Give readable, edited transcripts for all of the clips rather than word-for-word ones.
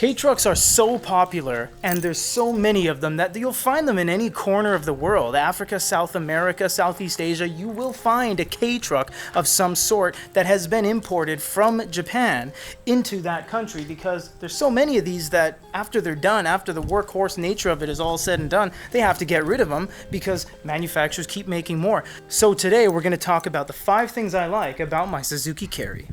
Kei Trucks are so popular, and there's so many of them that you'll find them in any corner of the world. Africa, South America, Southeast Asia, you will find a Kei Truck of some sort that has been imported from Japan into that country, because there's so many of these that after they're done, after the workhorse nature of it is all said and done, they have to get rid of them because manufacturers keep making more. So today we're going to talk about the 5 things I like about my Suzuki Carry.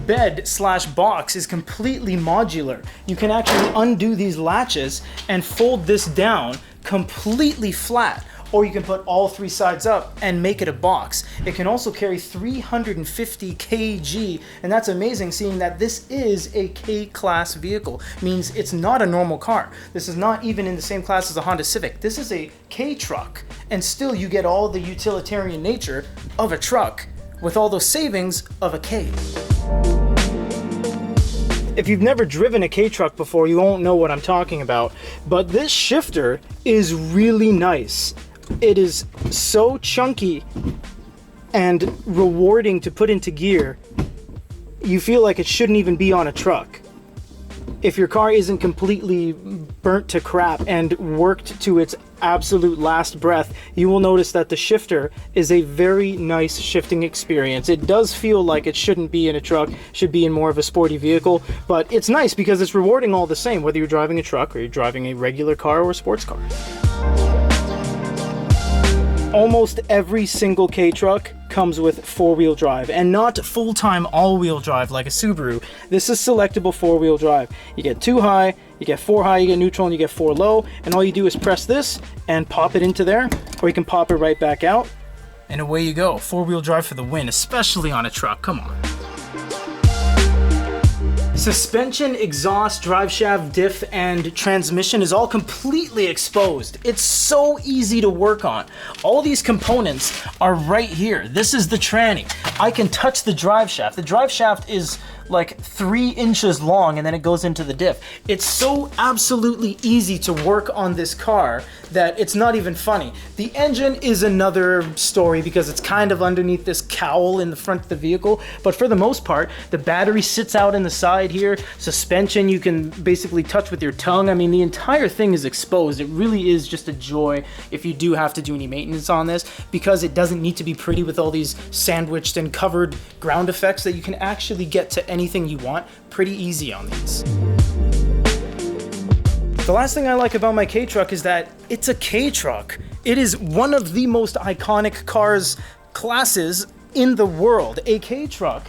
Bed/box is completely modular. You can actually undo these latches and fold this down completely flat, or you can put all 3 sides up and make it a box. It can also carry 350 kg, and that's amazing seeing that this is a K-class vehicle. Means it's not a normal car. This is not even in the same class as a Honda Civic. This is a Kei Truck, and still you get all the utilitarian nature of a truck with all those savings of a Kei. If you've never driven a Kei Truck before, you won't know what I'm talking about, but this shifter is really nice. It is so chunky and rewarding to put into gear. You feel like it shouldn't even be on a truck. If your car isn't completely burnt to crap and worked to its absolute last breath, you will notice that the shifter is a very nice shifting experience. It does feel like it shouldn't be in a truck, should be in more of a sporty vehicle, but it's nice because it's rewarding all the same, whether you're driving a truck or you're driving a regular car or a sports car. Almost every single Kei Truck comes with 4-wheel drive, and not full-time all-wheel drive like a Subaru. This is selectable 4-wheel drive. You get 2 high, you get 4 high, you get neutral, and you get 4 low, and all you do is press this and pop it into there, or you can pop it right back out, and away you go. 4-wheel drive for the win, especially on a truck. Come on. Suspension, exhaust, drive shaft, diff, and transmission is all completely exposed. It's so easy to work on. All these components are right here. This is the tranny. I can touch the drive shaft. The drive shaft is like 3 inches long, and then it goes into the diff. It's so absolutely easy to work on this car that it's not even funny. The engine is another story because it's kind of underneath this cowl in the front of the vehicle, but for the most part, the battery sits out in the side here. Suspension you can basically touch with your tongue. I mean, the entire thing is exposed. It really is just a joy if you do have to do any maintenance on this, because it doesn't need to be pretty with all these sandwiched and covered ground effects, that you can actually get to anything you want pretty easy on these. The last thing I like about my Kei Truck is that it's a Kei Truck. It is one of the most iconic classes in the world. A Kei Truck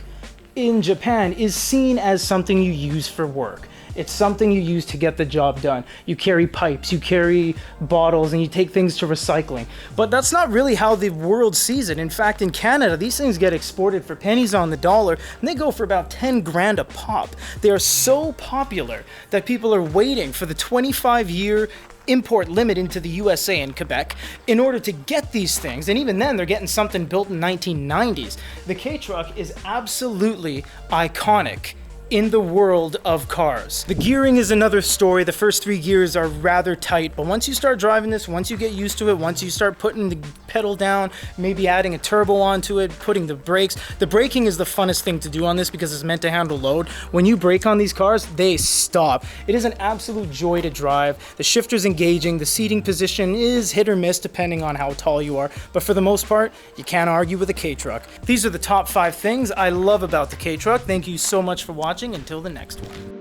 in Japan is seen as something you use for work. It's something you use to get the job done. You carry pipes, you carry bottles, and you take things to recycling. But that's not really how the world sees it. In fact, in Canada, these things get exported for pennies on the dollar, and they go for about 10 grand a pop. They are so popular that people are waiting for the 25-year import limit into the USA and Quebec in order to get these things, and even then they're getting something built in 1990s. The Kei Truck is absolutely iconic in the world of cars. The gearing is another story. The first 3 gears are rather tight, but once you start driving this, once you get used to it, once you start putting the pedal down, maybe adding a turbo onto it, putting the brakes. The braking is the funnest thing to do on this because it's meant to handle load. When you brake on these cars, they stop. It is an absolute joy to drive. The shifter's engaging. The seating position is hit or miss depending on how tall you are, but for the most part, you can't argue with a Kei Truck. These are the top 5 things I love about the Kei Truck. Thank you so much for watching. Until the next one.